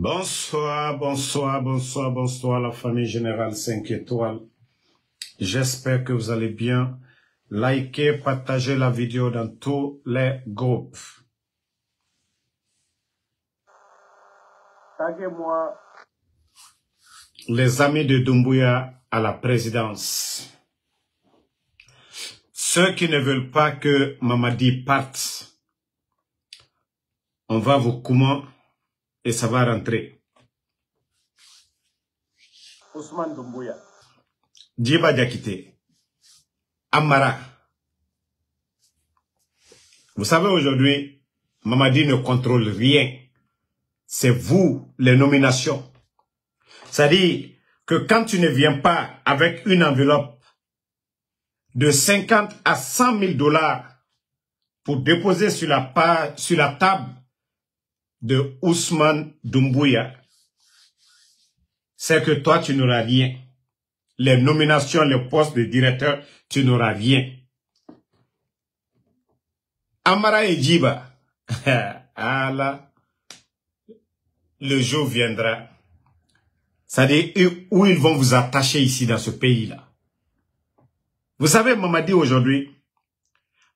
Bonsoir, bonsoir, bonsoir, bonsoir la famille Générale 5 étoiles. J'espère que vous allez bien. Likez, partagez la vidéo dans tous les groupes. Taguez-moi les amis de Doumbouya à la présidence. Ceux qui ne veulent pas que Mamadi parte, on va vous comment et ça va rentrer. Ousmane Doumbouya, Djiba Diakité, Amara. Vous savez aujourd'hui, Mamadi ne contrôle rien. C'est vous, les nominations. C'est-à-dire que quand tu ne viens pas avec une enveloppe de 50 à 100 000 $ pour déposer sur la table de Ousmane Doumbouya, c'est que toi, tu n'auras rien. Les nominations, les postes de directeur, tu n'auras rien. Amara et Djiba, ah là, le jour viendra. C'est-à-dire où ils vont vous attacher ici dans ce pays-là. Vous savez, Mamadi aujourd'hui,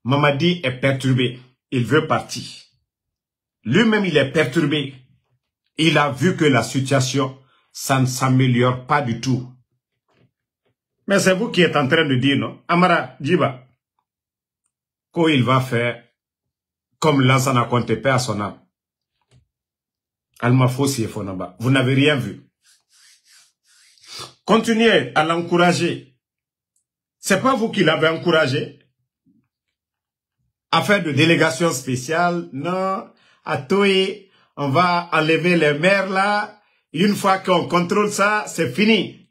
Mamadi est perturbé. Il veut partir. Lui-même, il est perturbé. Il a vu que la situation, ça ne s'améliore pas du tout. Mais c'est vous qui êtes en train de dire, non? Amara, Djiba, qu'il va faire comme Lansana Conté, paix à son âme. Alma Fossi et Fonaba. Vous n'avez rien vu. Continuez à l'encourager. C'est pas vous qui l'avez encouragé à faire de délégation spéciale. Non, à Toé, on va enlever les maires là. Une fois qu'on contrôle ça, c'est fini.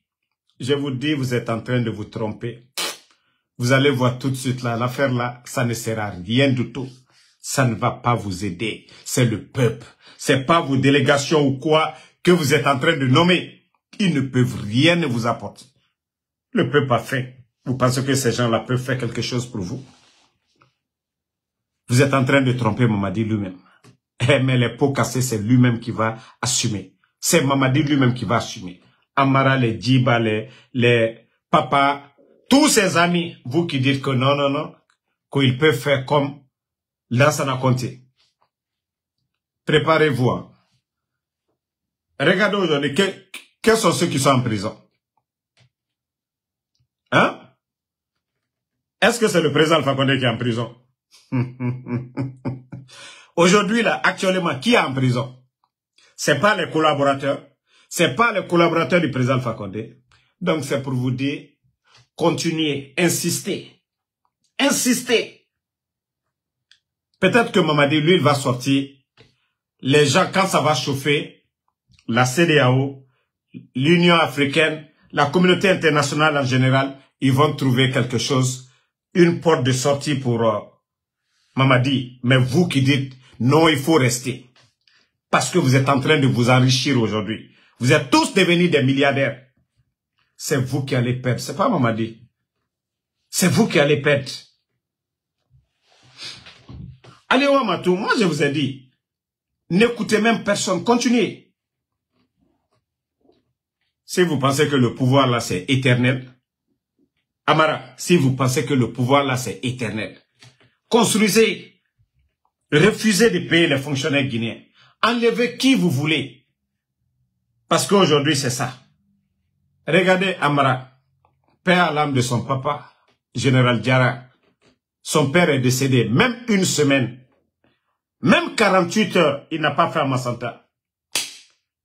Je vous dis, vous êtes en train de vous tromper. Vous allez voir tout de suite là, l'affaire là, ça ne sert à rien du tout. Ça ne va pas vous aider. C'est le peuple. C'est pas vos délégations ou quoi que vous êtes en train de nommer. Ils ne peuvent rien vous apporter. Le peuple a faim. Vous pensez que ces gens-là peuvent faire quelque chose pour vous? Vous êtes en train de tromper Mamadi lui-même. Mais les pots cassés, c'est lui-même qui va assumer. C'est Mamadi lui-même qui va assumer. Amara, les Djiba, les papas, tous ses amis, vous qui dites que non, non, non, qu'ils peuvent faire comme Lansana Conté. Préparez-vous. Hein. Regardez aujourd'hui, quels sont ceux qui sont en prison? Hein? Est-ce que c'est le président Alpha Condé qui est en prison? Aujourd'hui, là, actuellement, qui est en prison? C'est pas les collaborateurs. C'est pas les collaborateurs du président Alpha Condé. Donc, c'est pour vous dire, continuez, insistez. Insistez. Peut-être que Mamadi, lui, il va sortir. Les gens, quand ça va chauffer, la CEDEAO, l'Union africaine, la communauté internationale en général, ils vont trouver quelque chose, une porte de sortie pour Mamadi. Mais vous qui dites, non, il faut rester. Parce que vous êtes en train de vous enrichir aujourd'hui. Vous êtes tous devenus des milliardaires. C'est vous qui allez perdre. C'est pas Mamadi. C'est vous qui allez perdre. Allez, Ouamatou, moi je vous ai dit, n'écoutez même personne, continuez. Si vous pensez que le pouvoir là c'est éternel, Amara, si vous pensez que le pouvoir là c'est éternel, construisez, refusez de payer les fonctionnaires guinéens, enlevez qui vous voulez, parce qu'aujourd'hui c'est ça. Regardez Amara, père à l'âme de son papa, général Diarra, son père est décédé, même une semaine, même 48 heures, il n'a pas fait à Massanta.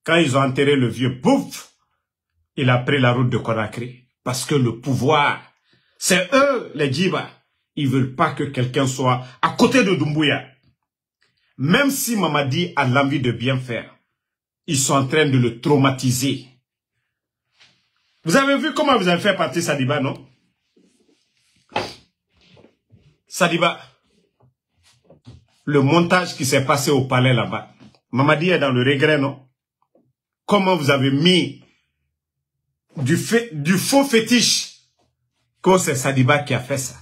Quand ils ont enterré le vieux, pouf, il a pris la route de Conakry. Parce que le pouvoir, c'est eux, les Djiba. Ils veulent pas que quelqu'un soit à côté de Doumbouya. Même si Mamadi a l'envie de bien faire, ils sont en train de le traumatiser. Vous avez vu comment vous avez fait partir Sadiba, non? Sadiba, le montage qui s'est passé au palais là-bas. Mamadi est dans le regret, non? Comment vous avez mis du faux fétiche que c'est Sadiba qui a fait ça.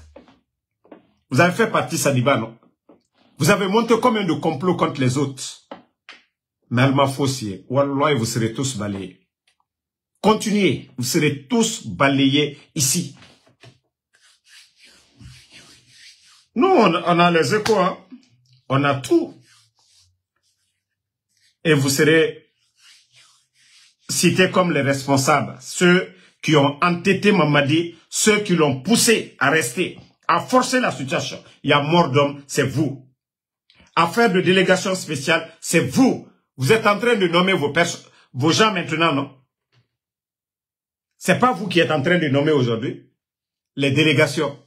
Vous avez fait partie Sadiba, non? Vous avez monté combien de complots contre les autres? Mais Alma Fossier, Wallah, vous serez tous balayés. Continuez, vous serez tous balayés ici. Nous, on a les échos, hein? On a tout. Et vous serez cités comme les responsables, ceux qui ont entêté Mamadi, ceux qui l'ont poussé à rester, à forcer la situation. Il y a mort d'homme, c'est vous. Affaire de délégation spéciale, c'est vous. Vous êtes en train de nommer vos gens maintenant, non? C'est pas vous qui êtes en train de nommer aujourd'hui les délégations.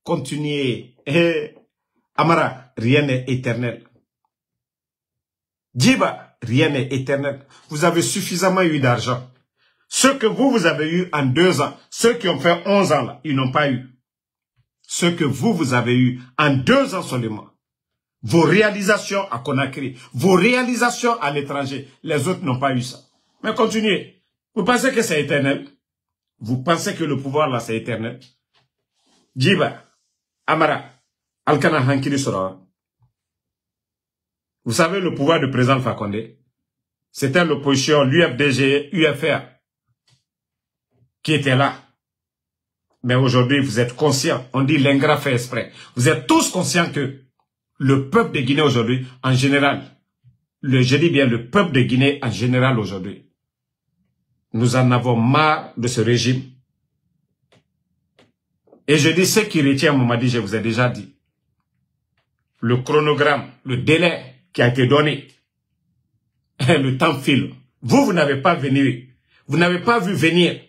Continuez. Amara, rien n'est éternel. Djiba, rien n'est éternel. Vous avez suffisamment eu d'argent. Ce que vous avez eu en 2 ans, ceux qui ont fait 11 ans, là, ils n'ont pas eu. Ce que vous avez eu en 2 ans seulement. Vos réalisations à Conakry, vos réalisations à l'étranger, les autres n'ont pas eu ça. Mais continuez. Vous pensez que c'est éternel? Vous pensez que le pouvoir là, c'est éternel? Djiba, Amara, Alkana Hankili Sora. Vous savez le pouvoir du président Alpha Condé? C'était l'opposition, l'UFDG, UFR, qui était là. Mais aujourd'hui, vous êtes conscients. On dit l'ingrat fait exprès. Vous êtes tous conscients que le peuple de Guinée aujourd'hui, en général, je dis bien le peuple de Guinée en général aujourd'hui, nous en avons marre de ce régime. Et je dis ce qui retient Mamadi, je vous ai déjà dit. Le chronogramme, le délai qui a été donné, le temps file. Vous n'avez pas venu. Vous n'avez pas vu venir.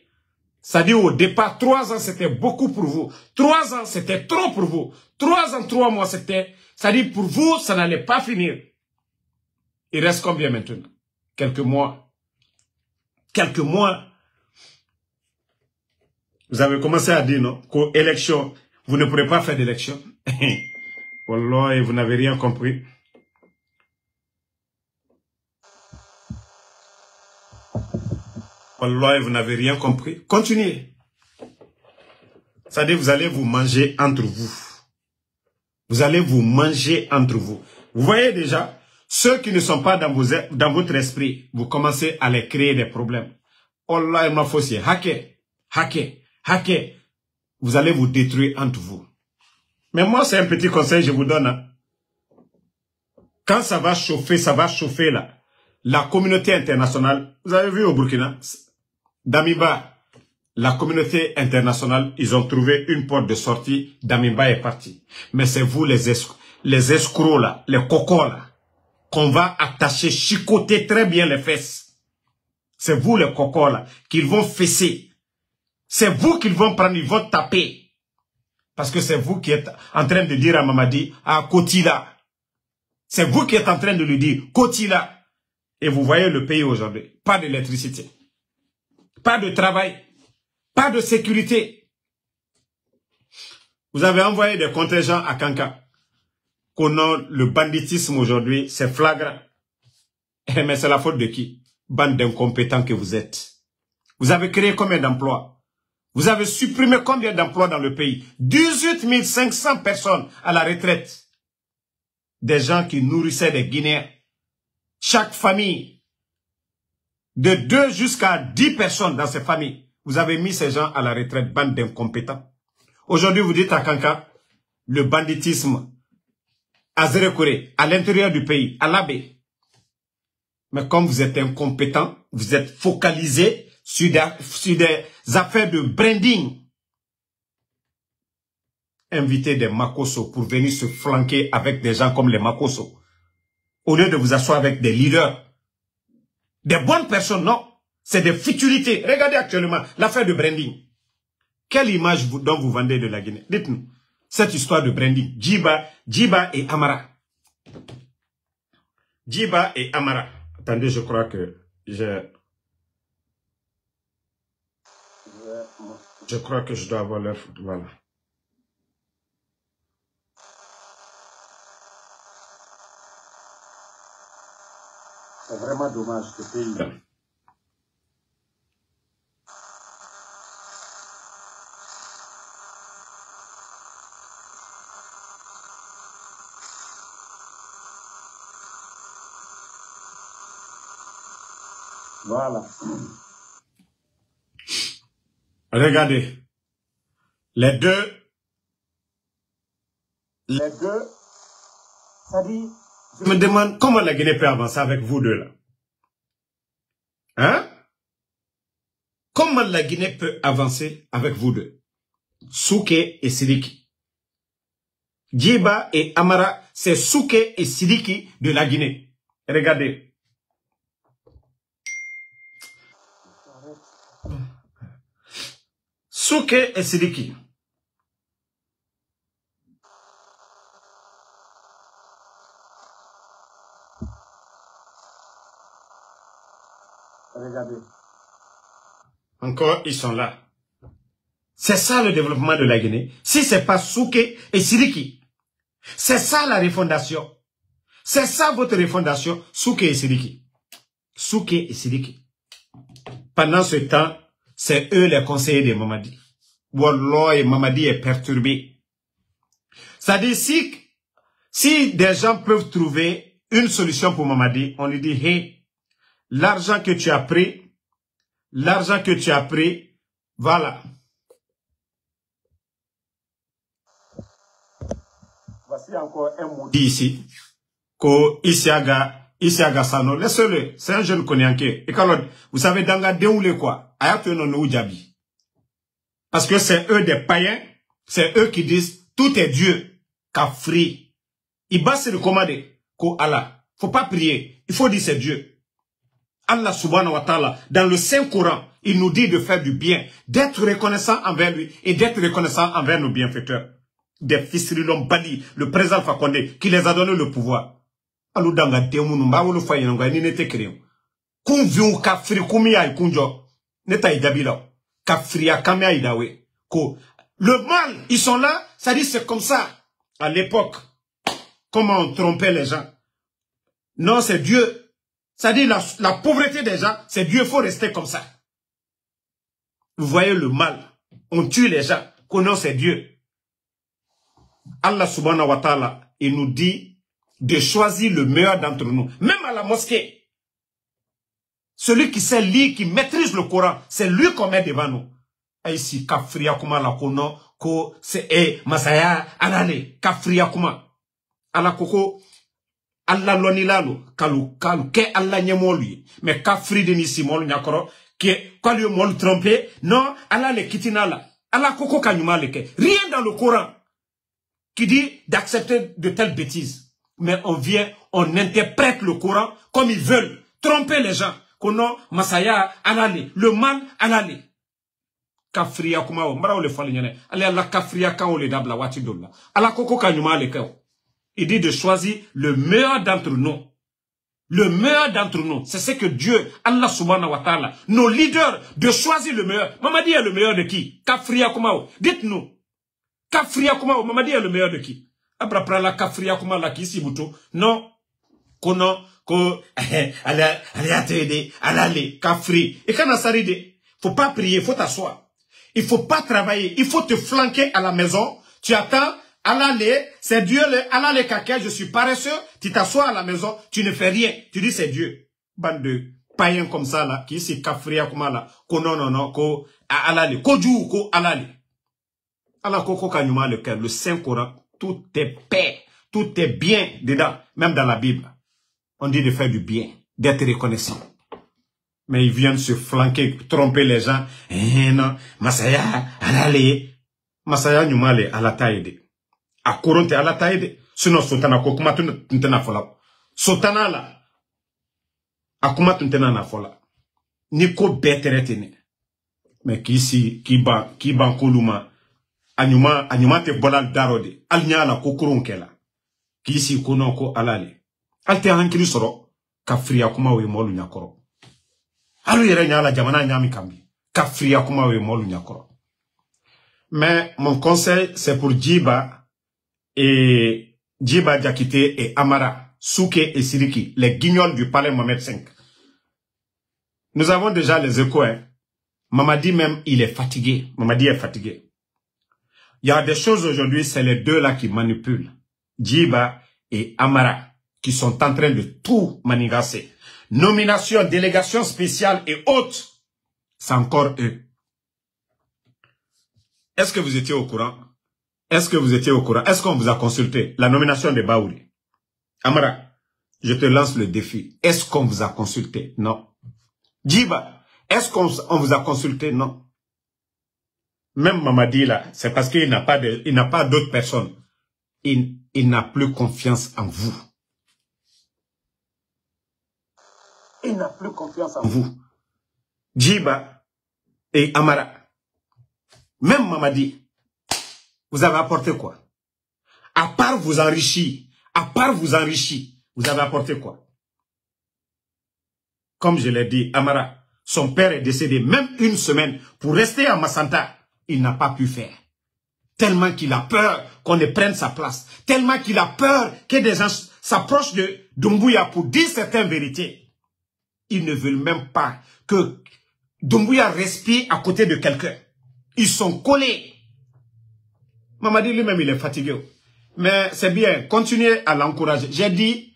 C'est-à-dire au départ, 3 ans c'était beaucoup pour vous. 3 ans c'était trop pour vous. 3 ans, 3 mois c'était... C'est-à-dire pour vous, ça n'allait pas finir. Il reste combien maintenant? Quelques mois. Quelques mois. Vous avez commencé à dire, non, qu'élection, vous ne pourrez pas faire d'élection. Wallah, vous n'avez rien compris. Wallah, vous n'avez rien compris. Continuez. C'est-à-dire, vous allez vous manger entre vous. Vous allez vous manger entre vous. Vous voyez déjà, ceux qui ne sont pas dans votre esprit, vous commencez à les créer des problèmes. Wallah, il m'a faussé. Hacker. Vous allez vous détruire entre vous. Mais moi, c'est un petit conseil que je vous donne. Hein. Quand ça va chauffer là. La communauté internationale, vous avez vu au Burkina, Damiba, la communauté internationale, ils ont trouvé une porte de sortie, Damiba est parti. Mais c'est vous les escrocs là, les cocos là, qu'on va attacher, chicoter très bien les fesses. C'est vous les cocos là, qu'ils vont fesser. C'est vous qu'ils vont prendre, ils vont taper. Parce que c'est vous qui êtes en train de dire à Mamadi, à Kotila. C'est vous qui êtes en train de lui dire, Kotila. Et vous voyez le pays aujourd'hui. Pas d'électricité. Pas de travail. Pas de sécurité. Vous avez envoyé des contingents à Kanka. Le banditisme aujourd'hui, c'est flagrant. Mais c'est la faute de qui? Bande d'incompétents que vous êtes. Vous avez créé combien d'emplois? Vous avez supprimé combien d'emplois dans le pays? 18 500 personnes à la retraite. Des gens qui nourrissaient des Guinéens. Chaque famille, de 2 jusqu'à 10 personnes dans ces familles, vous avez mis ces gens à la retraite, bande d'incompétents. Aujourd'hui, vous dites à Kanka, le banditisme, à Zérekoré, à l'intérieur du pays, à l'Abbé. Mais comme vous êtes incompétents, vous êtes focalisés sur des affaires de branding. Invitez des Makosso pour venir se flanquer avec des gens comme les Makosso. Au lieu de vous asseoir avec des leaders. Des bonnes personnes, non. C'est des futilités. Regardez actuellement l'affaire de branding. Quelle image dont vous vendez de la Guinée? Dites-nous. Cette histoire de branding. Djiba et Amara. Djiba et Amara. Attendez, je crois que je crois que je dois avoir leur... Voilà. C'est vraiment dommage ce pays. Voilà. Regardez. Les deux, ça dit, je me demande comment la Guinée peut avancer avec vous deux là. Hein? Comment la Guinée peut avancer avec vous deux? Souké et Sidiki. Djiba et Amara, c'est Souké et Sidiki de la Guinée. Regardez. Souké et Sidiki. Regardez. Encore, ils sont là. C'est ça le développement de la Guinée. Si c'est pas Souké et Sidiki, c'est ça la refondation. C'est ça votre refondation, Souké et Sidiki. Souké et Sidiki. Pendant ce temps, c'est eux les conseillers de Mamadi. Wallah, et Mamadi est perturbé. C'est-à-dire, si des gens peuvent trouver une solution pour Mamadi, on lui dit, hey, l'argent que tu as pris, voilà. Voici encore un mot dit ici, que Isiaga Sano, laissez-le, c'est un jeune Konyanké. Et quand vous savez, dans la déoulé quoi, parce que c'est eux des païens, c'est eux qui disent, tout est Dieu, Kafri. Il basse le commander, ko Allah. Faut pas prier, il faut dire c'est Dieu. Allah subhanahu wa ta'ala, dans le Saint-Coran, il nous dit de faire du bien, d'être reconnaissant envers lui et d'être reconnaissant envers nos bienfaiteurs. Des fils l'homme Bali, le président Fakonde, qui les a donné le pouvoir. Alou danga temunu mba wolo fayi nga ni nete kreo. Kunviu kafri kumia ikunjo. Neta idabila. Kafri akamia idawe. Ko le mal, ils sont là, ça dit c'est comme ça à l'époque. Comment on trompait les gens. Non, c'est Dieu. Ça dit la pauvreté des gens, c'est Dieu, faut rester comme ça. Vous voyez le mal. On tue les gens. Que non, c'est Dieu. Allah subhanahu wa ta'ala, il nous dit de choisir le meilleur d'entre nous. Même à la mosquée. Celui qui sait lire, qui maîtrise le Coran, c'est lui qu'on met devant nous. Ici, Kafria Kuma la kono, ko c'est Masaya, alale, Kafria Kuma. Ala koko, Allah lonilalo, kalu, ke Allah nyemoli. Mais Kafri de nisi mol nyakoro, ke, kwa liyo mol trompé, non, Allah le kitinala. Allah koko kanyuma leke. Rien dans le Coran qui dit d'accepter de telles bêtises. Mais on vient, on interprète le Coran comme ils veulent. Tromper les gens. Kono, Masaya, alale. Le mal, alale. Kafria kumao. Mbara ole fali nyane. Ale ala kafria ka ole dabla wati dolla. Ala koko kanyuma le keo. Il dit de choisir le meilleur d'entre nous. Le meilleur d'entre nous. C'est ce que Dieu, Allah subhanahu wa ta'ala, nos leaders, de choisir le meilleur. Mamadi est le meilleur de qui? Kafria kumao. Dites-nous. Kafria kumao. Mamadi est le meilleur de qui? Après la kafria kuma la ki sibuto. Non. Kono, ko, allez à t'aider, allez, kafri. Et quand on s'arrête, faut pas prier, faut t'asseoir. Il faut pas travailler, il faut te flanquer à la maison. Tu attends, allez, c'est Dieu, allez, caca, je suis paresseux. Tu t'assois à la maison, tu ne fais rien. Tu dis c'est Dieu. Bande de païens comme ça là, qui c'est kafria kuma là, ko non, ko, allez, ko djou, ko allez. Allah koko kanyuma le Saint-Coran. Tout est paix, tout est bien dedans, même dans la Bible. On dit de faire du bien, d'être reconnaissant. Mais ils viennent se flanquer, tromper les gens. Eh non, Masaya, alale. Masaya nyumale, alataide. A koronte alataide. Sinon, sotana kokuma tuntena fola. Sotana la. Akuma tuntena na fola. Niko beteretene. Mais qui ban koluma. Anyuma te bolal darode. Alnya la kokurunkela. Kisi kono ko alale. Alte hankiri soro. Kafria kuma we molu nyakoro. Alu yere nyala jamana nyami kambi. Kafria kuma we molu nyakoro. Mais mon conseil, c'est pour Djiba Diakité et Amara, Souké et Sidiki, les guignols du palais Mohamed V. Nous avons déjà les échos, hein. Mamadi même, il est fatigué. Mamadi est fatigué. Il y a des choses aujourd'hui, c'est les deux là qui manipulent. Djiba et Amara, qui sont en train de tout manigancer. nomination, délégation spéciale et autres, c'est encore eux. Est-ce que vous étiez au courant? Est-ce que vous étiez au courant? Est-ce qu'on vous a consulté? La nomination de Baouri. Amara, je te lance le défi. Est-ce qu'on vous a consulté? Non. Djiba, est-ce qu'on vous a consulté? Non. Même Mamadi là, c'est parce qu'il n'a pas d'autres personnes. Il n'a plus confiance en vous. Il n'a plus confiance en vous. Djiba et Amara. Même Mamadi. Vous avez apporté quoi? À part vous enrichir, vous avez apporté quoi? Comme je l'ai dit, Amara, son père est décédé même une semaine pour rester à Massanta. Il n'a pas pu faire. Tellement qu'il a peur qu'on ne prenne sa place. Tellement qu'il a peur que des gens s'approchent de Doumbouya pour dire certaines vérités. Ils ne veulent même pas que Doumbouya respire à côté de quelqu'un. Ils sont collés. Mamadi lui-même, il est fatigué. Mais c'est bien, continuez à l'encourager. J'ai dit,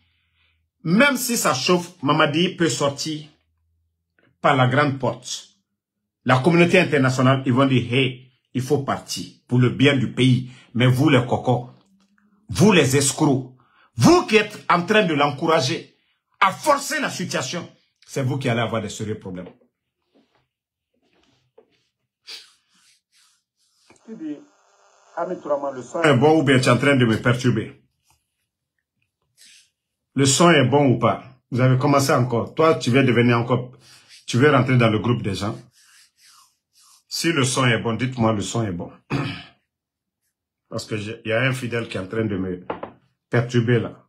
même si ça chauffe, Mamadi peut sortir par la grande porte. La communauté internationale, ils vont dire, hey, il faut partir pour le bien du pays. Mais vous les cocos, vous les escrocs, vous qui êtes en train de l'encourager à forcer la situation, c'est vous qui allez avoir de sérieux problèmes. Tu dis, le son est bon ou bien tu es en train de me perturber? Le son est bon ou pas? Vous avez commencé encore. Toi, tu veux devenir encore... Tu veux rentrer dans le groupe des gens? Si le son est bon, dites-moi le son est bon. Parce que il y a un fidèle qui est en train de me perturber là.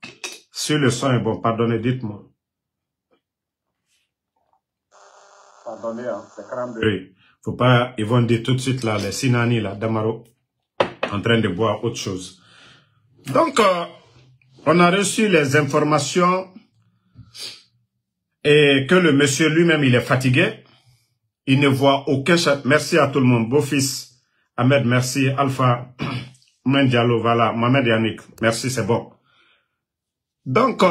Si le son est bon, pardonnez, dites-moi. Pardonnez, hein, c'est 42. Oui. Faut pas... Ils vont dire tout de suite là, les Sinani là, Damaro, en train de boire autre chose. Donc, on a reçu les informations et que le monsieur lui-même, il est fatigué. Il ne voit aucun... Merci à tout le monde. Beau-fils, Ahmed, merci. Alpha, Mendialo, voilà. Mohamed Yannick, merci, c'est bon. Donc,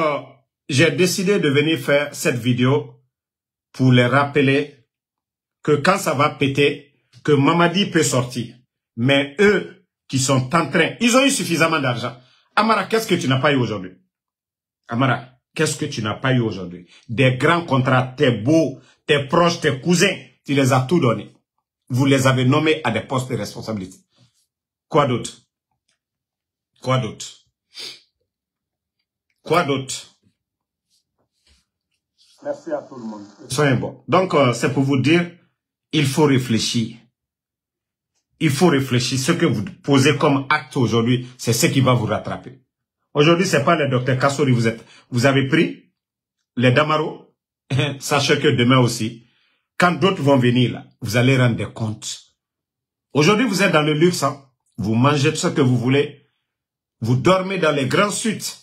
j'ai décidé de venir faire cette vidéo pour les rappeler que quand ça va péter, que Mamadi peut sortir. Mais eux qui sont en train... Ils ont eu suffisamment d'argent. Amara, qu'est-ce que tu n'as pas eu aujourd'hui? Amara, qu'est-ce que tu n'as pas eu aujourd'hui? Des grands contrats, tes beaux, tes proches, tes cousins, tu les as tout donnés. Vous les avez nommés à des postes de responsabilité. Quoi d'autre? Quoi d'autre? Quoi d'autre? Merci à tout le monde. Soyez bon. Donc, c'est pour vous dire, il faut réfléchir. Il faut réfléchir. Ce que vous posez comme acte aujourd'hui, c'est ce qui va vous rattraper. Aujourd'hui, c'est pas le docteur Kassori, vous avez pris les Damaro. Sachez que demain aussi, quand d'autres vont venir là, vous allez rendre des comptes. Aujourd'hui, vous êtes dans le luxe, hein? Vous mangez ce que vous voulez. Vous dormez dans les grands suites.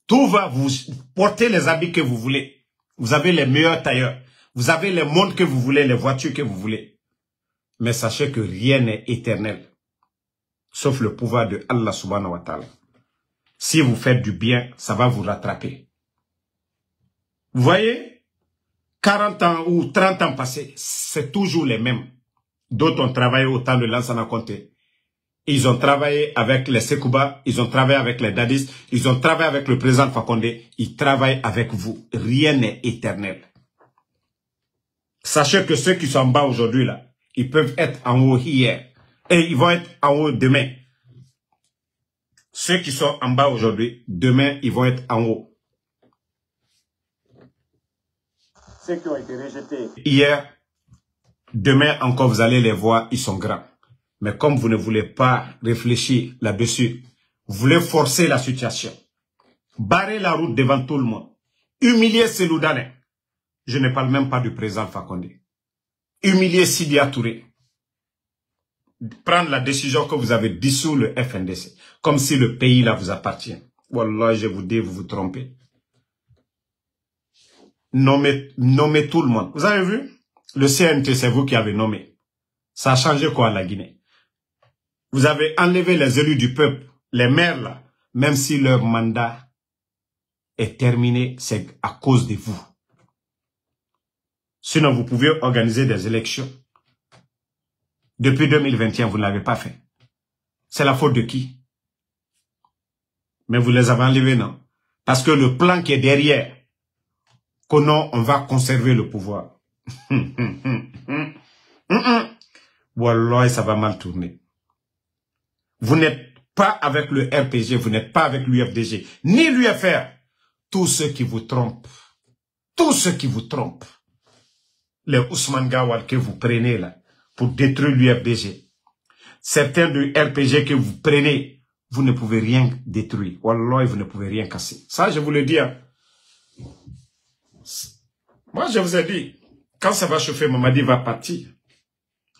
Tout va, vous portez les habits que vous voulez. Vous avez les meilleurs tailleurs. Vous avez les montres que vous voulez, les voitures que vous voulez. Mais sachez que rien n'est éternel. Sauf le pouvoir de Allah subhanahu wa ta'ala. Si vous faites du bien, ça va vous rattraper. Vous voyez, 40 ans ou 30 ans passés, c'est toujours les mêmes. D'autres ont travaillé au temps de Lansana Conté. Ils ont travaillé avec les Sekouba, ils ont travaillé avec les Dadis, ils ont travaillé avec le président Fakonde. Ils travaillent avec vous. Rien n'est éternel. Sachez que ceux qui sont en bas aujourd'hui là, ils peuvent être en haut hier. Et ils vont être en haut demain. Ceux qui sont en bas aujourd'hui, demain, ils vont être en haut. Ceux qui ont été rejetés hier, demain encore, vous allez les voir, ils sont grands. Mais comme vous ne voulez pas réfléchir là-dessus, vous voulez forcer la situation, barrer la route devant tout le monde, humilier Seloudane. Je ne parle même pas du président Fakonde. Humilier Sidia Touré. Prendre la décision que vous avez dissous le FNDC. Comme si le pays là vous appartient. Wallah, je vous dis, vous vous trompez. Nommez tout le monde. Vous avez vu? Le CNT, c'est vous qui avez nommé. Ça a changé quoi la Guinée? Vous avez enlevé les élus du peuple, les maires là. Même si leur mandat est terminé, c'est à cause de vous. Sinon, vous pouvez organiser des élections. Depuis 2021, vous ne l'avez pas fait. C'est la faute de qui? Mais vous les avez enlevés, non? Parce que le plan qui est derrière, que non, on va conserver le pouvoir. Wallah, ça va mal tourner. Vous n'êtes pas avec le RPG, vous n'êtes pas avec l'UFDG, ni l'UFR. Tous ceux qui vous trompent, tous ceux qui vous trompent, les Ousmane Gawal que vous prenez là, pour détruire l'UFDG, certains du RPG que vous prenez, vous ne pouvez rien détruire. Wallah, vous ne pouvez rien casser. Ça, je vous le dis. Hein. Moi, je vous ai dit, quand ça va chauffer, Mamadi va partir.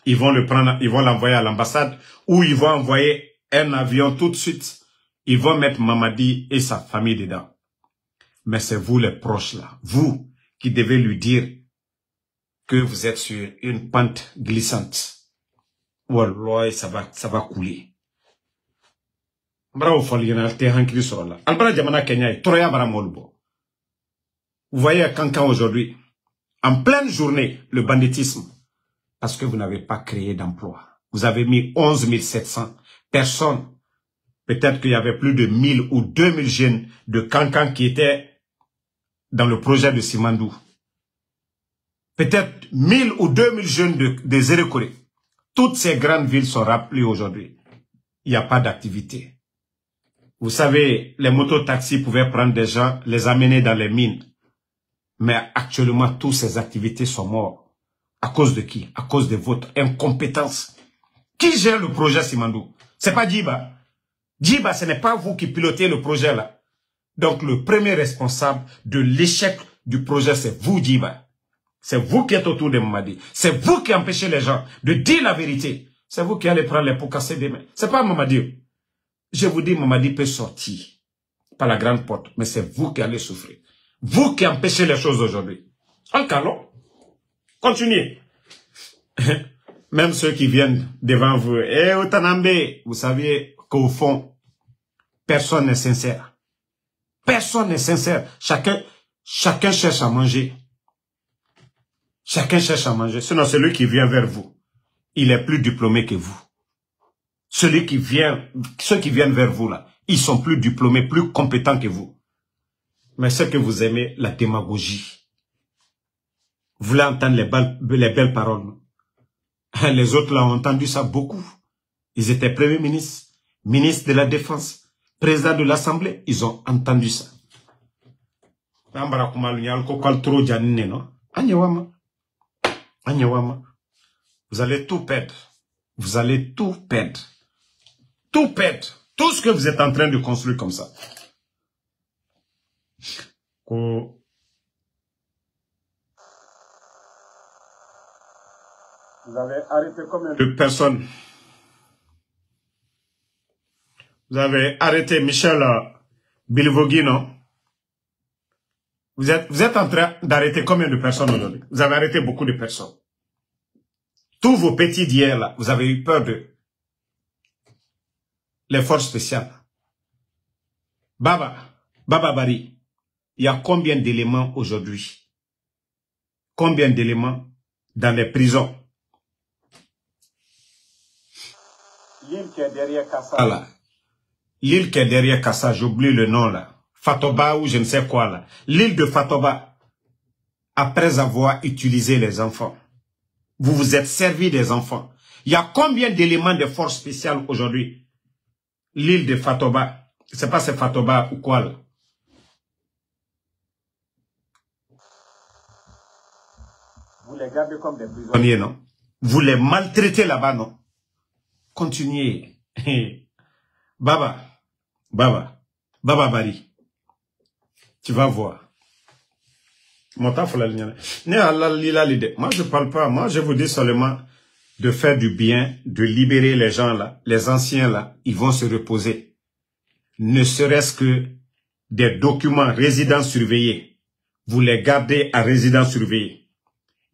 Ils vont le prendre, ils vont l'envoyer à l'ambassade ou ils vont envoyer un avion tout de suite. Ils vont mettre Mamadi et sa famille dedans. Mais c'est vous les proches là, vous qui devez lui dire que vous êtes sur une pente glissante. Wallah, ça va couler. Bravo, vous voyez à Kankan aujourd'hui, en pleine journée, le banditisme, parce que vous n'avez pas créé d'emploi. Vous avez mis 11 700 personnes. Peut-être qu'il y avait plus de 1000 ou 2000 jeunes de Kankan qui étaient dans le projet de Simandou. Peut-être 1000 ou 2000 jeunes de Zérekoré. Toutes ces grandes villes sont rappelées aujourd'hui. Il n'y a pas d'activité. Vous savez, les mototaxis pouvaient prendre des gens, les amener dans les mines. Mais actuellement, toutes ces activités sont mortes. À cause de qui? À cause de votre incompétence. Qui gère le projet Simandou? C'est pas Djiba. Djiba, ce n'est pas vous qui pilotez le projet là. Donc le premier responsable de l'échec du projet, c'est vous Djiba. C'est vous qui êtes autour de Mamadi. C'est vous qui empêchez les gens de dire la vérité. C'est vous qui allez prendre les pots cassés des mains. C'est pas Mamadi. Je vous dis, Mamadi peut sortir par la grande porte, mais c'est vous qui allez souffrir. Vous qui empêchez les choses aujourd'hui. En calon, continuez. Même ceux qui viennent devant vous. Eh, Otanambe, vous saviez qu'au fond, personne n'est sincère. Personne n'est sincère. Chacun cherche à manger. Chacun cherche à manger. Sinon, celui qui vient vers vous, il est plus diplômé que vous. Ceux qui viennent vers vous là, ils sont plus diplômés, plus compétents que vous. Mais ce que vous aimez, la démagogie. Vous voulez entendre les belles paroles. Les autres là ont entendu ça beaucoup. Ils étaient premiers ministres, ministres de la Défense, président de l'Assemblée. Ils ont entendu ça. Vous allez tout perdre. Vous allez tout perdre. Tout perdre. Tout ce que vous êtes en train de construire comme ça. Vous avez arrêté combien de personnes? Vous avez arrêté Michel Bilvogui, non? Vous êtes en train d'arrêter combien de personnes aujourd'hui? Vous avez arrêté beaucoup de personnes. Tous vos petits d'hier, là, vous avez eu peur de les forces spéciales. Baba Bari, il y a combien d'éléments aujourd'hui? Combien d'éléments dans les prisons? L'île qui est derrière Kassa, là. L'île qui est derrière Kassa, j'oublie le nom, là. Fatoba ou je ne sais quoi, là. L'île de Fatoba, après avoir utilisé les enfants. Vous vous êtes servi des enfants. Il y a combien d'éléments de forces spéciales aujourd'hui? L'île de Fatoba. Je ne sais pas si c'est Fatoba ou quoi, là. Vous les gardez comme des prisonniers, non? Vous les maltraitez là-bas, non? Continuez. Baba Bari. Tu vas voir. Moi, je parle pas. Moi, je vous dis seulement de faire du bien, de libérer les gens là. Les anciens là, ils vont se reposer. Ne serait-ce que des documents résidence surveillés. Vous les gardez à résidence surveillée.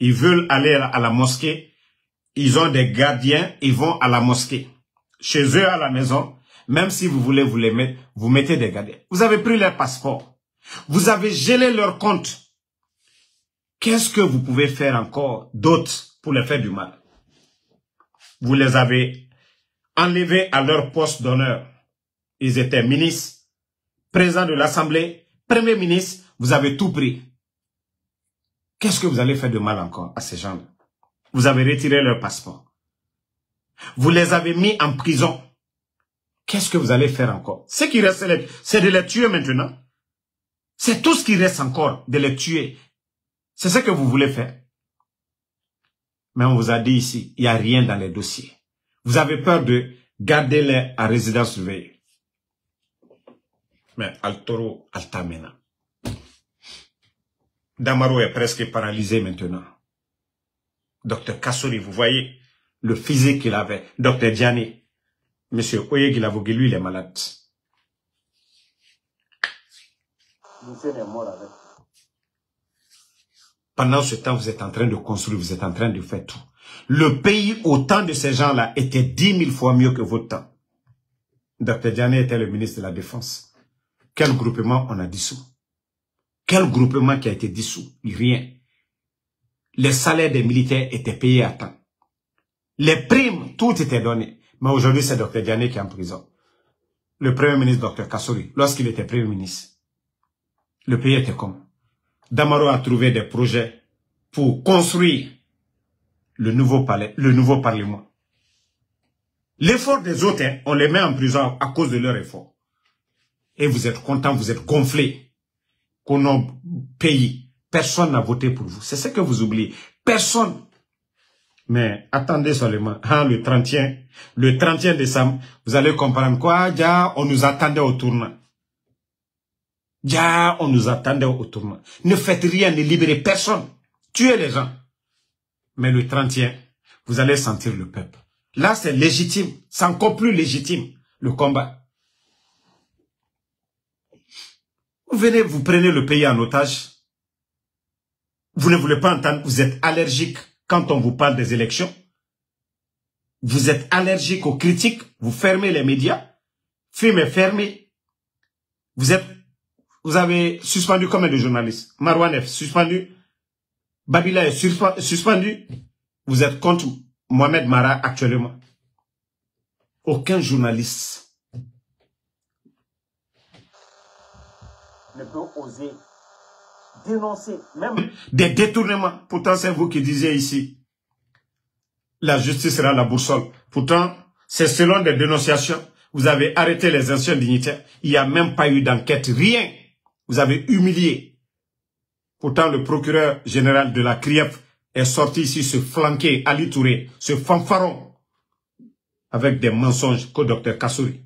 Ils veulent aller à la mosquée. Ils ont des gardiens. Ils vont à la mosquée. Chez eux à la maison. Même si vous voulez vous les mettre, vous mettez des gardiens. Vous avez pris leur passeport. Vous avez gelé leur compte. Qu'est-ce que vous pouvez faire encore d'autre pour les faire du mal? Vous les avez enlevés à leur poste d'honneur. Ils étaient ministres, présidents de l'Assemblée, premier ministre, vous avez tout pris. Qu'est-ce que vous allez faire de mal encore à ces gens-là? Vous avez retiré leur passeport. Vous les avez mis en prison. Qu'est-ce que vous allez faire encore? Ce qui reste, c'est de les tuer maintenant. C'est tout ce qui reste encore, de les tuer. C'est ce que vous voulez faire. Mais on vous a dit ici, il n'y a rien dans les dossiers. Vous avez peur de garder les à résidence surveillée. Mais Altoro Altamena. Damaro est presque paralysé maintenant. Docteur Kassori, vous voyez le physique qu'il avait. Docteur Diani. Monsieur Oyegilavogui, lui, il est malade. Monsieur est mort avec. Pendant ce temps, vous êtes en train de construire, vous êtes en train de faire tout. Le pays, au temps de ces gens-là, était 10 000 fois mieux que votre temps. Dr Diané était le ministre de la Défense. Quel groupement on a dissous? Quel groupement qui a été dissous? Rien. Les salaires des militaires étaient payés à temps. Les primes, tout était donné. Mais aujourd'hui, c'est Dr Diané qui est en prison. Le premier ministre, Dr Kassori, lorsqu'il était premier ministre, le pays était comme. Damaro a trouvé des projets pour construire le nouveau palais, le nouveau parlement. L'effort des autres, hein, on les met en prison à cause de leur effort. Et vous êtes contents, vous êtes gonflés qu'on a payé. Personne n'a voté pour vous. C'est ce que vous oubliez. Personne. Mais attendez seulement. Hein, le 31 décembre, vous allez comprendre quoi? Déjà, on nous attendait au tournant. Déjà, on nous attendait au tournant. Ne faites rien, ne libérez personne. Tuez les gens. Mais le 31, vous allez sentir le peuple. Là, c'est légitime. C'est encore plus légitime, le combat. Vous venez, vous prenez le pays en otage. Vous ne voulez pas entendre, vous êtes allergique quand on vous parle des élections. Vous êtes allergique aux critiques. Vous fermez les médias. Film est fermé. Vous avez suspendu combien de journalistes? Marwan est suspendu. Babila est suspendu. Vous êtes contre Mohamed Mara actuellement. Aucun journaliste ne peut oser dénoncer même des détournements. Pourtant, c'est vous qui disiez ici, la justice sera la boussole. Pourtant, c'est selon des dénonciations. Vous avez arrêté les anciens dignitaires. Il n'y a même pas eu d'enquête, rien. Vous avez humilié. Pourtant, le procureur général de la CRIEF est sorti ici se flanquer, Ali Touré, ce fanfaron, avec des mensonges qu'au docteur Kassori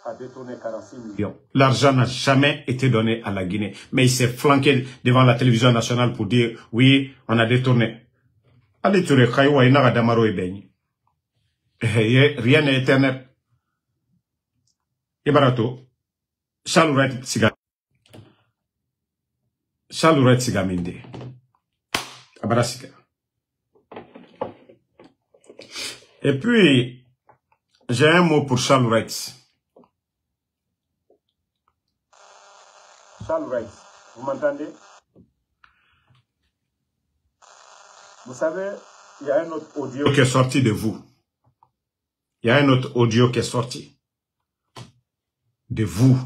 a détourné 46 millions. L'argent n'a jamais été donné à la Guinée. Mais il s'est flanqué devant la télévision nationale pour dire, oui, on a détourné. Ali Touré, Khaïwa, Inaga Damaro et Beni. Rien n'est éternel. Ibarato, Chalouret Sigaminde. Abarasika. Et puis, j'ai un mot pour Chalouret. Chalouret, vous m'entendez? Vous savez, il y a un autre audio qui est sorti de vous. Il y a un autre audio qui est sorti de vous.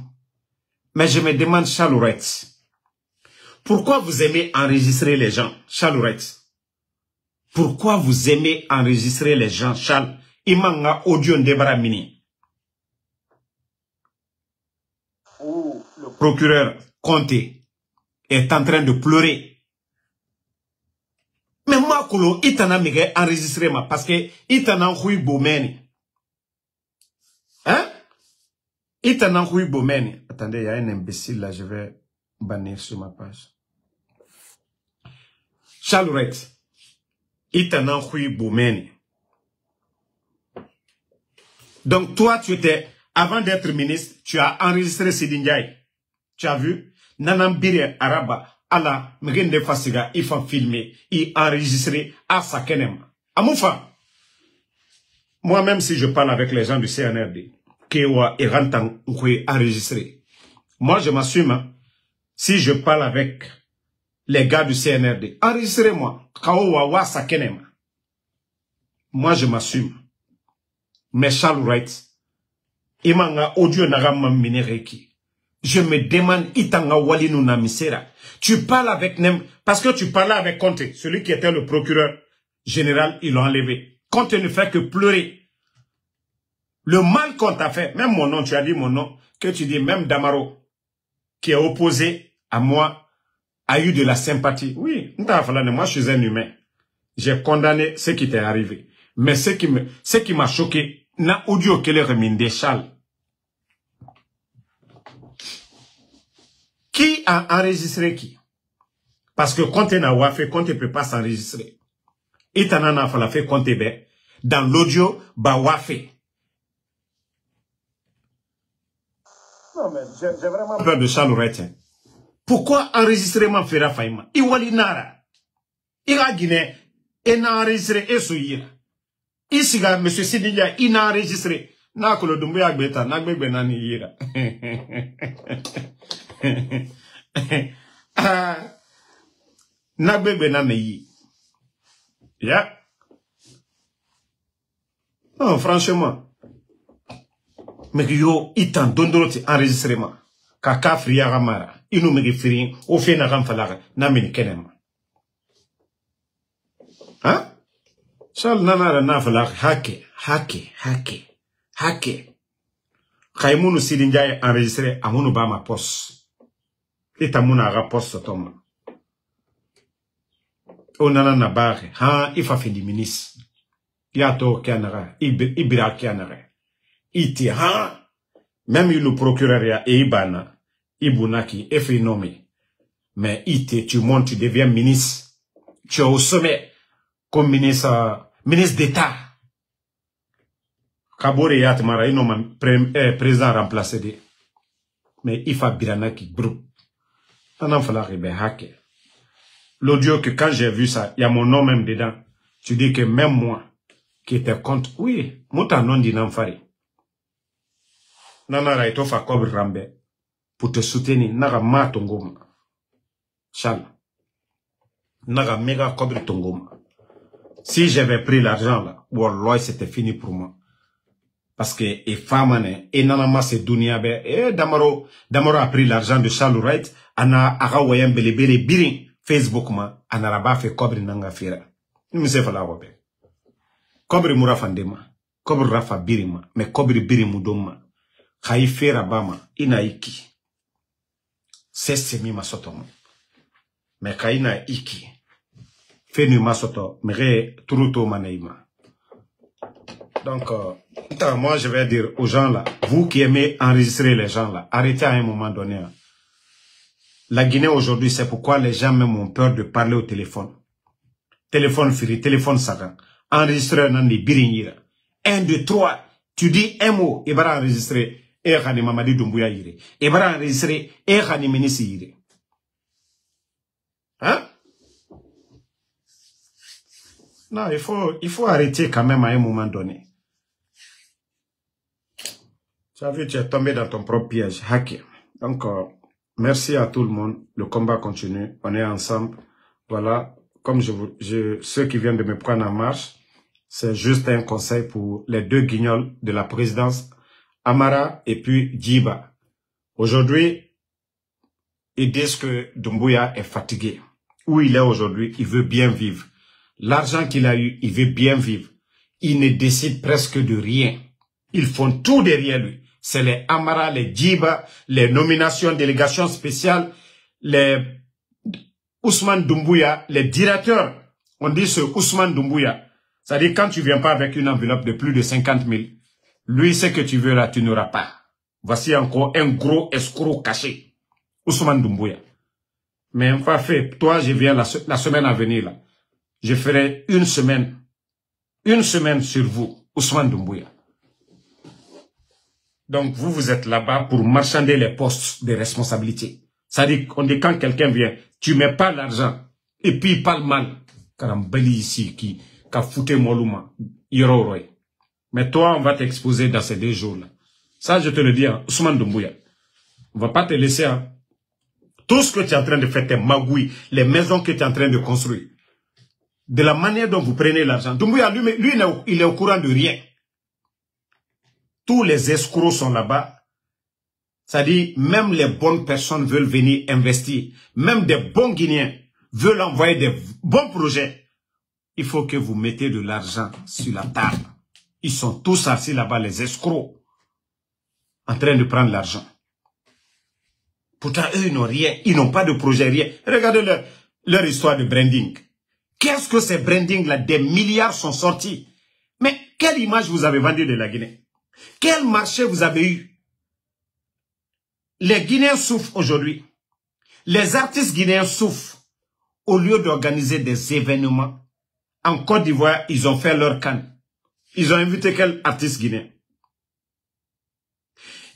Mais je me demande, Chalouret, pourquoi vous aimez enregistrer les gens, Chalouret? Pourquoi vous aimez enregistrer les gens, Charles? Imanga audio ndebara mini. Où le procureur Conté est en train de pleurer. Mais moi, Kolo, itana mige enregistré ma, parce que itana hui bomeni. Hein? Itana hui bomeni. Attendez, il y a un imbécile là, je vais bannir sur ma page. Chalouret. Itana hui bomeni. Donc toi, tu étais, avant d'être ministre, tu as enregistré Sidi Ndiaye. Tu as vu? Nanambire Araba, ala, mgende fasiga, il faut filmer, il enregistrer à sa kenem. Amoufa. Moi-même, si je parle avec les gens du CNRD, Kewa et Rantan, enregistré. Moi, je m'assume, hein. Si je parle avec les gars du CNRD, enregistrez-moi. Moi, je m'assume. Mais Charles Wright, imanga audio nagama minereki. Je me demande, itanga wali nuna misera. Tu parles avec Nem, parce que tu parlais avec Conté, celui qui était le procureur général, ils l'ont enlevé. Conté ne fait que pleurer. Le mal qu'on t'a fait, même mon nom, tu as dit mon nom, que tu dis, même Damaro, qui est opposé à moi, a eu de la sympathie. Oui, moi je suis un humain. J'ai condamné ce qui t'est arrivé. Mais ce qui m'a choqué, n'a audio que les reminde Charles. Qui a enregistré qui? Parce que quand on a fait, quand on peut pas s'enregistrer. Et t'en a fait quand dans l'audio, bah wafé. Non mais j'ai vraiment peur de Charles Wright. Pourquoi enregistrement fera faïma? Iwali nara. Ira Guinée, et n'a enregistré et souyira. Ici, M. Sidilia, il n'a enregistré. N'a que le Doumbouya Gbeta, n'a que Benani Yira. N'a que Benani Yi. Ya. Non, franchement. Mais yo, il t'en donne d'autres enregistrements. Kaka Fria Ramara. Il nous met free, au fait n'a ramfalara, n'a meni kenem. Hein? Charles Nanara n'a falak, hake. Kaimunu Sidinjaye enregistré à mon Obama poste. Et à mon rapposte Thomas. Onana Nabare, ha, il fa fait du ministre. Yato Kanara, Ibira Kanara. Iti, ha, même il le procureur et Ibana. Ibunaki est fait nommer. Mais tu montes, tu deviens ministre. Tu es au sommet comme ministre d'État. Kabore Yatmara, il nomme président remplacé. Mais il faut Biranaki groupe. L'audio que quand j'ai vu ça, il y a mon nom même dedans. Tu dis que même moi, qui était contre, oui, mouta non di n'amfari. Nanara ito fa kobre rambe. Pour te soutenir, naga ma tongoma. Charles. Naga méga kobre tongoma. Si j'avais pris l'argent là, wallah, c'était fini pour moi. Parce que, et famane, et nanama se duniabe, et Damaro a pris l'argent de Charles Wright, ana agawayam belebele birin, Facebook ma, anaraba fait kobre nanga fira. Nous se fala wabe. Kobre mura fandema, kobre rafa birima, mais kobre birimudoma. Khaï fera bama, inaiki. C'est semi masotom. Mais kaina iki. Fenu masoto, mais turuto maneima. Donc, moi je vais dire aux gens là, vous qui aimez enregistrer les gens là, arrêtez à un moment donné. Hein. La Guinée aujourd'hui, c'est pourquoi les gens même ont peur de parler au téléphone. Téléphone firi, téléphone sagan. Enregistrer nan di birinira. 1, 2, 3. Tu dis un mot, et va enregistrer. Et Khani Mamadi Doumbouya yire. Et va enregistrer. Et Khani Ministre yire. Hein? Non, il faut arrêter quand même à un moment donné. Tu as vu, tu es tombé dans ton propre piège. Hacké. Donc, merci à tout le monde. Le combat continue. On est ensemble. Voilà. Comme ceux qui viennent de me prendre en marche, c'est juste un conseil pour les deux guignols de la présidence, Amara et puis Djiba. Aujourd'hui, ils disent que Doumbouya est fatigué. Où il est aujourd'hui, il veut bien vivre. L'argent qu'il a eu, il veut bien vivre. Il ne décide presque de rien. Ils font tout derrière lui. C'est les Amara, les Djiba, les nominations, délégations spéciales, les Ousmane Doumbouya, les directeurs. On dit ce Ousmane Doumbouya. C'est-à-dire quand tu viens pas avec une enveloppe de plus de 50 000, lui, ce que tu veux là, tu n'auras pas. Voici encore un gros escroc caché. Ousmane Doumbouya. Mais enfin fait, toi, je viens la semaine à venir là. Je ferai une semaine sur vous, Ousmane Doumbouya. Donc, vous êtes là-bas pour marchander les postes de responsabilité. C'est-à-dire qu'on dit quand quelqu'un vient, tu mets pas l'argent, et puis il parle mal. Karambali ici, qui a foutu Molouma, Yororoy. Mais toi, on va t'exposer dans ces 2 jours-là. Ça, je te le dis, hein, Ousmane Doumbouya. On va pas te laisser, hein. Tout ce que tu es en train de faire, tes magouilles, les maisons que tu es en train de construire, de la manière dont vous prenez l'argent. Doumbouya, lui, il est au courant de rien. Tous les escrocs sont là-bas. C'est-à-dire, même les bonnes personnes veulent venir investir. Même des bons Guinéens veulent envoyer des bons projets. Il faut que vous mettez de l'argent sur la table. Ils sont tous assis là-bas, les escrocs, en train de prendre l'argent. Pourtant, eux, ils n'ont rien. Ils n'ont pas de projet, rien. Regardez leur histoire de branding. Qu'est-ce que ces branding-là? Des milliards sont sortis. Mais quelle image vous avez vendue de la Guinée? Quel marché vous avez eu? Les Guinéens souffrent aujourd'hui. Les artistes guinéens souffrent. Au lieu d'organiser des événements, en Côte d'Ivoire, ils ont fait leur CAN. Ils ont invité quel artiste guinéen?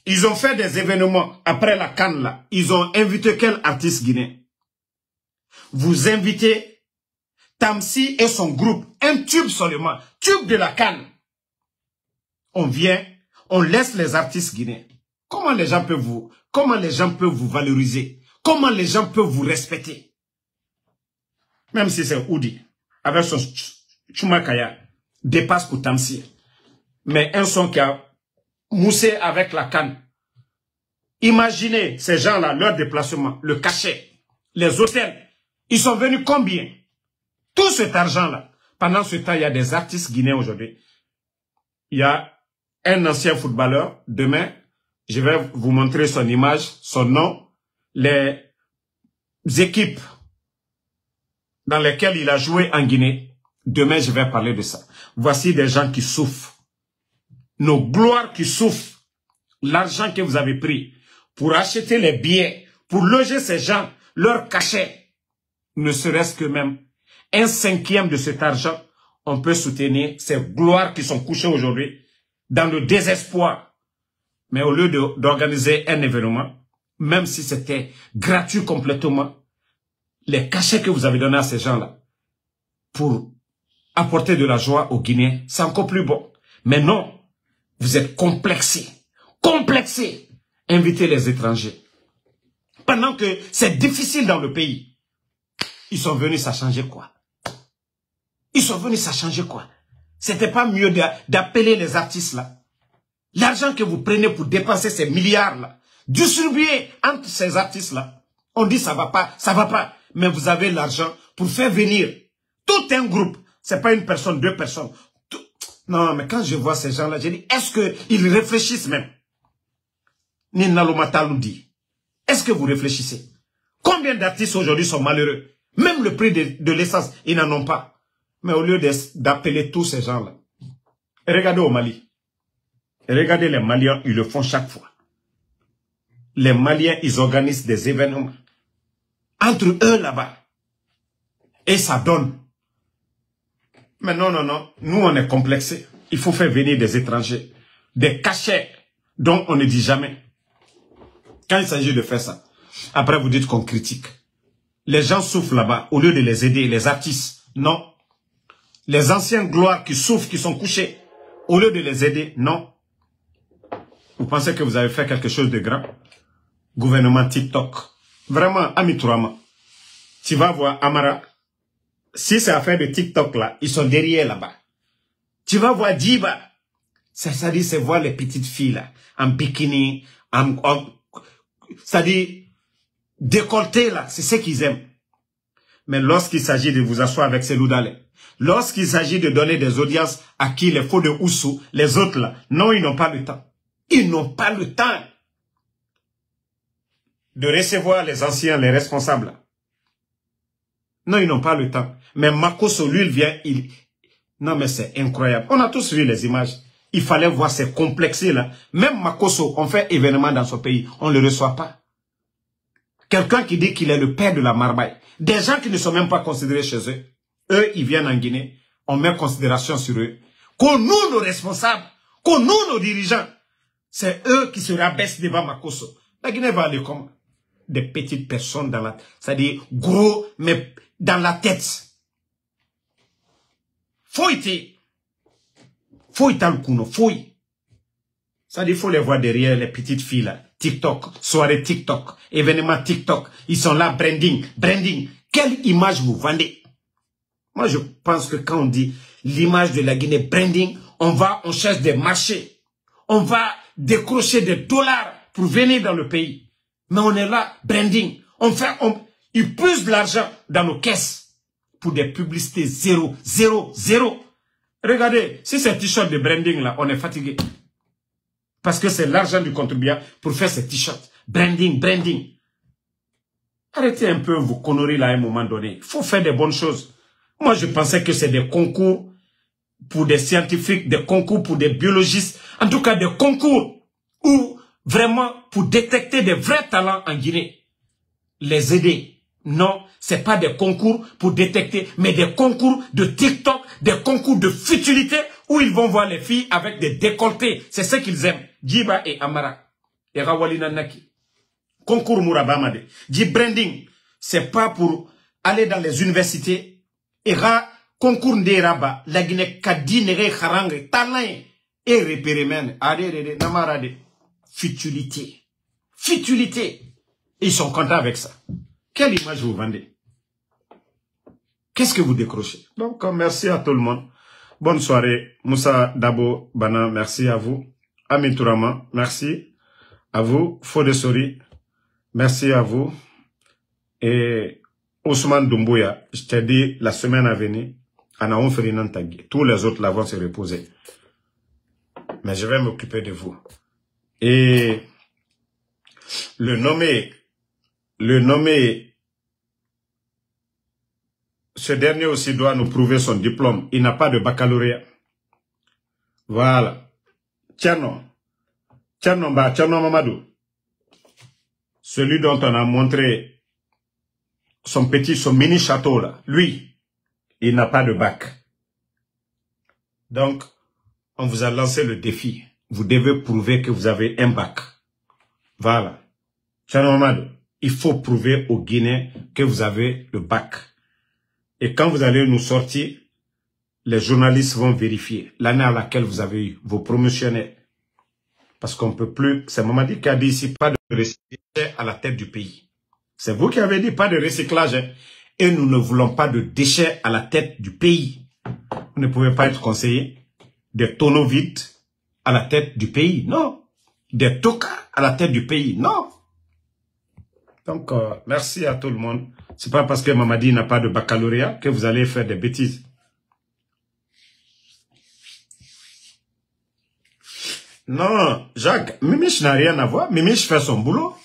Ils ont fait des événements après la CAN là. Ils ont invité quel artiste guinéen? Vous invitez Tamsi et son groupe, un tube seulement, tube de la CAN. On vient, on laisse les artistes guinéens. Comment les gens peuvent vous valoriser? Comment les gens peuvent vous respecter? Même si c'est Oudi, avec son Chumakaya, dépasse pour Tamsi. Mais un son qui a moussé avec la CAN. Imaginez ces gens-là, leur déplacement, le cachet, les hôtels. Ils sont venus combien? Tout cet argent-là. Pendant ce temps, il y a des artistes guinéens aujourd'hui. Il y a un ancien footballeur. Demain, je vais vous montrer son image, son nom, les équipes dans lesquelles il a joué en Guinée. Demain, je vais parler de ça. Voici des gens qui souffrent. Nos gloires qui souffrent. L'argent que vous avez pris pour acheter les billets, pour loger ces gens, leur cachet, ne serait-ce que même un cinquième de cet argent, on peut soutenir ces gloires qui sont couchées aujourd'hui dans le désespoir. Mais au lieu d'organiser un événement, même si c'était gratuit complètement, les cachets que vous avez donnés à ces gens-là pour apporter de la joie aux Guinéens, c'est encore plus bon. Mais non, vous êtes complexés. Complexés. Invitez les étrangers. Pendant que c'est difficile dans le pays, ils sont venus, ça changeait quoi? Ils sont venus, ça changeait quoi? C'était pas mieux d'appeler les artistes là. L'argent que vous prenez pour dépenser ces milliards là, distribuer entre ces artistes là. On dit ça va pas, ça va pas. Mais vous avez l'argent pour faire venir tout un groupe. C'est pas une personne, deux personnes. Non, mais quand je vois ces gens là, je dis, est-ce qu'ils réfléchissent même? Nina Lomata nous dit. Est-ce que vous réfléchissez? Combien d'artistes aujourd'hui sont malheureux? Même le prix de l'essence, ils n'en ont pas. Mais au lieu d'appeler tous ces gens-là, regardez au Mali. Regardez les Maliens, ils le font chaque fois. Les Maliens, ils organisent des événements entre eux là-bas. Et ça donne. Mais non, non, non. Nous, on est complexés. Il faut faire venir des étrangers. Des cachets dont on ne dit jamais. Quand il s'agit de faire ça, après vous dites qu'on critique. Les gens souffrent là-bas, au lieu de les aider, les artistes. Non. Les anciens gloires qui souffrent, qui sont couchés, au lieu de les aider, non. Vous pensez que vous avez fait quelque chose de grand? Gouvernement TikTok. Vraiment, Ami Tourama. Tu vas voir Amara. Si c'est affaire de TikTok là, ils sont derrière là-bas. Tu vas voir Djiba. C'est-à-dire, c'est voir les petites filles là, en bikini, c'est-à-dire, décolleté là, c'est ce qu'ils aiment. Mais lorsqu'il s'agit de vous asseoir avec ces loudalais, lorsqu'il s'agit de donner des audiences à qui les faux de Oussou, les autres là, non, ils n'ont pas le temps. Ils n'ont pas le temps de recevoir les anciens, les responsables là. Non, ils n'ont pas le temps. Mais Makosso, lui, il vient, non, mais c'est incroyable. On a tous vu les images. Il fallait voir ces complexés là. Même Makosso, on fait événement dans son pays, on ne le reçoit pas. Quelqu'un qui dit qu'il est le père de la marmaille. Des gens qui ne sont même pas considérés chez eux. Eux, ils viennent en Guinée. On met considération sur eux. Qu'on nous, nos responsables, qu'on nous, nos dirigeants, c'est eux qui se rabaissent devant Makosso. La Guinée va aller comment? Des petites personnes dans la... C'est-à-dire gros, mais dans la tête. Fouille. Fouille tal kuno, fouille. C'est-à-dire, il faut les voir derrière les petites filles là. TikTok, soirée TikTok, événement TikTok. Ils sont là, branding, branding. Quelle image vous vendez? Moi, je pense que quand on dit l'image de la Guinée, branding, on cherche des marchés. On va décrocher des dollars pour venir dans le pays. Mais on est là, branding. Ils poussent de l'argent dans nos caisses pour des publicités 0, 0, 0. Regardez, si ces t-shirts de branding là, on est fatigué. Parce que c'est l'argent du contribuable pour faire ces t-shirts. Branding, branding. Arrêtez un peu vos conneries là à un moment donné. Il faut faire des bonnes choses. Moi, je pensais que c'est des concours pour des scientifiques, des concours pour des biologistes. En tout cas, des concours où vraiment pour détecter des vrais talents en Guinée. Les aider. Non, c'est pas des concours pour détecter, mais des concours de TikTok, des concours de futilité où ils vont voir les filles avec des décolletés. C'est ce qu'ils aiment. Djiba et Amara. Et Rawali Nanaki. Concours Mourabamade. Dit branding. C'est pas pour aller dans les universités. Et concours Nderaba. La Guinée Kadi Nere Harangue. Talent. Et repérémen. Adé, Namarade. Futilité. Futilité. Et ils sont contents avec ça. Quelle image vous vendez? Qu'est-ce que vous décrochez? Donc, merci à tout le monde. Bonne soirée. Moussa Dabo Bana, merci à vous. Amin Tourama, merci à vous. Fode Sori, merci à vous. Et Ousmane Doumbouya, je t'ai dit la semaine à venir, Anaon Ferdinand Tagui. Tous les autres là vont se reposer. Mais je vais m'occuper de vous. Et le nommé, ce dernier aussi doit nous prouver son diplôme. Il n'a pas de baccalauréat. Voilà. Tcherno Mamadou. Celui dont on a montré son mini château là. Lui, il n'a pas de bac. Donc, on vous a lancé le défi. Vous devez prouver que vous avez un bac. Voilà. Tcherno Mamadou, il faut prouver aux Guinéens que vous avez le bac. Et quand vous allez nous sortir, les journalistes vont vérifier l'année à laquelle vous avez eu vos promotionnaires. Parce qu'on ne peut plus, c'est Mamadi qui a dit ici, pas de recyclage à la tête du pays. C'est vous qui avez dit pas de recyclage. Hein. Et nous ne voulons pas de déchets à la tête du pays. Vous ne pouvez pas être conseiller des tonneaux vides à la tête du pays. Non. Des tokas à la tête du pays. Non. Donc, merci à tout le monde. C'est pas parce que Mamadi n'a pas de baccalauréat que vous allez faire des bêtises. Non, Jacques, Mimiche n'a rien à voir. Mimiche fait son boulot.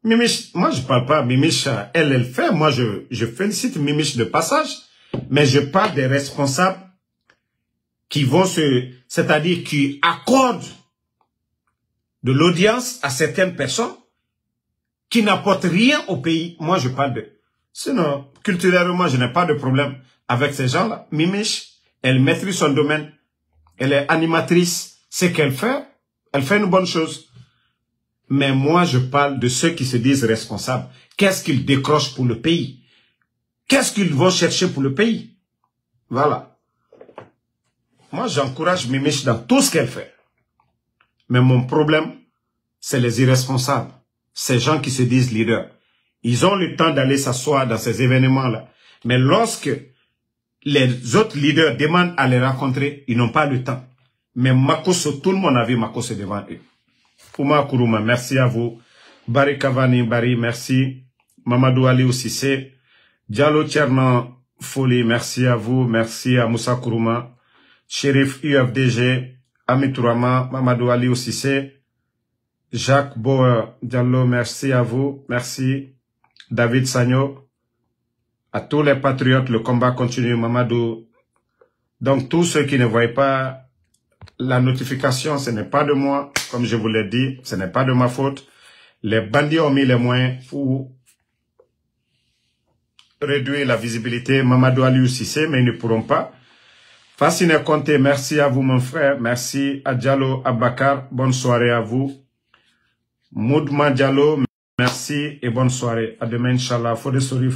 Mimiche, moi je parle pas. Mimiche, elle fait. Moi je félicite Mimiche de passage. Mais je parle des responsables qui vont c'est-à-dire qui accordent de l'audience à certaines personnes qui n'apportent rien au pays. Moi je parle de... Sinon, culturellement, je n'ai pas de problème avec ces gens-là. Mimiche, elle maîtrise son domaine. Elle est animatrice. Ce qu'elle fait une bonne chose. Mais moi, je parle de ceux qui se disent responsables. Qu'est-ce qu'ils décrochent pour le pays? Qu'est-ce qu'ils vont chercher pour le pays? Voilà. Moi, j'encourage Mimiche dans tout ce qu'elle fait. Mais mon problème, c'est les irresponsables. Ces gens qui se disent leaders. Ils ont le temps d'aller s'asseoir dans ces événements-là. Mais lorsque les autres leaders demandent à les rencontrer, ils n'ont pas le temps. Mais Makoso, tout le monde a vu Makoso devant eux. Ouma Kourouma, merci à vous. Bari Kavani, Bari, merci. Mamadou Ali Oussissé. Diallo Tchernan Foli, merci à vous. Merci à Moussa Kourouma. Shérif UFDG, Amitourama, Mamadou Ali Oussissé. Jacques Bauer Diallo, merci à vous. Merci. David Sagno. À tous les patriotes, le combat continue, Mamadou. Donc, tous ceux qui ne voient pas la notification, ce n'est pas de moi, comme je vous l'ai dit, ce n'est pas de ma faute. Les bandits ont mis les moyens pour réduire la visibilité. Mamadou Ali Oussissé, mais ils ne pourront pas. Facine Conté, merci à vous mon frère. Merci à Diallo Abakar, bonne soirée à vous. Moudma Diallo, merci et bonne soirée. À demain, Inch'Allah. Fode Sori,